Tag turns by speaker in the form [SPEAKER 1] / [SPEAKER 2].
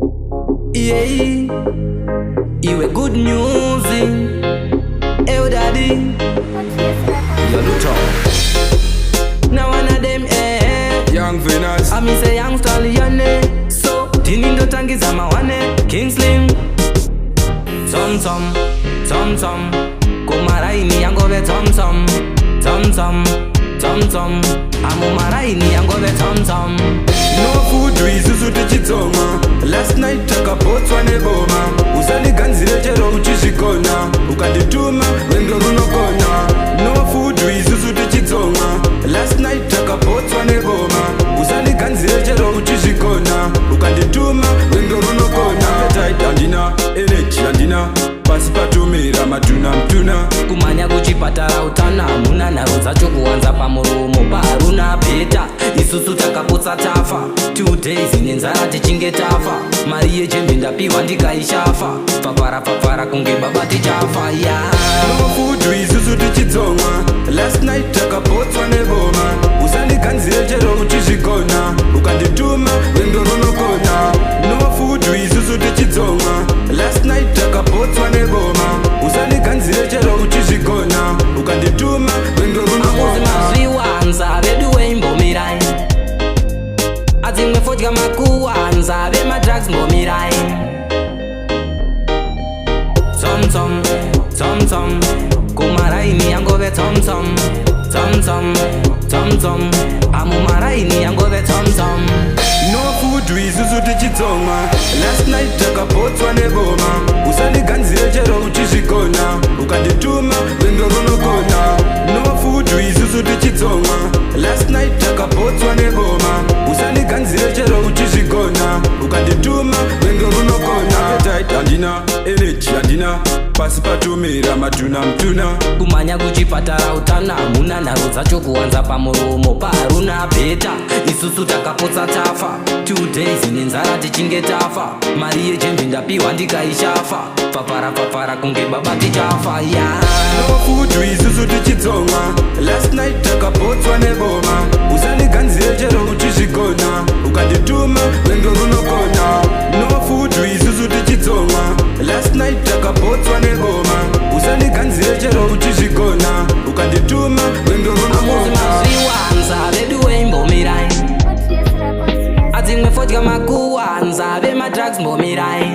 [SPEAKER 1] Yeah, you a good music. Elder Dee, you do talk. Now one of them,
[SPEAKER 2] Young Venus,
[SPEAKER 1] I say Youngstallion, so Tinindo Tangiza Mawane, King Slim, Tom, Kumaraini Yangove Tom, Amumaraini Yangove Tom.
[SPEAKER 2] no food isusu tichitsoma. Last night takapotswa neboma. Usaniganzire chero uchizvikona. Ukandituma wendo runokona. No food isusu tichitsoma. Last night takapotswa neboma. Usaniganzire chero uchizvikona. Ukandituma wendo runokona. Appetite andina, energy andina. Pasi patumira matuna mtuna.
[SPEAKER 1] Kumanya kuchipatara utana muna nharo dzacho kuwanza pamuromo paruna bheta isusu takaputsa tafa 2 days nenzara tichinge tafa mari yechembe ndapiwa ndikaishafa papara kunge baba tichafa ya
[SPEAKER 2] no food isusu tichitsoma. Last night takapotswa neboma. Usaniganzire chero uchizvikona. Ukandituma wendo runokona. No food isusu tichitsoma. Last night takapotswa neboma. Usaniganzire chero uchizvikona. Ukandituma wendo runokona.
[SPEAKER 1] mazviwanza vedu weimbomirai adzimwe fodya makuwanza vemadrugs mbomirai tom kumaraini yangove tom amumaraini yangove tom.
[SPEAKER 2] No food isusu tichitsoma. Last night takapotswa neboma. Usaniganzire chero uchizvikona. Ukandituma wendo runokona. No food isusu tichitsoma. Last night takapotswa neboma. Usaniganzire chero uchizvikona. Ukandituma wendo runokona. Appetite andina, energy andina. Pasi patumira matuna mtuna.
[SPEAKER 1] Kumanya kuchipatara utana muna nharo dzacho kuwanza pamuromo paruna bheta isusu takapotsa tafa 2 days nenzara tichinge tafa mari yechembe ndapiwa ndikaishafa papara kunge baba tichafa ya
[SPEAKER 2] no food isusu tichitsoma. Last night takapotswa neboma. Usaniganzire chero uchizvikona. Ukandituma wendo runokona. No food isusu tichitsoma. Last night takapotswa neboma. Usaniganzire chero uchizvikona. Ukandituma wendo runokona.
[SPEAKER 1] mazviwanza vedu weimbomirai adzimwe fodya makuwanza vemadrugs mbomirai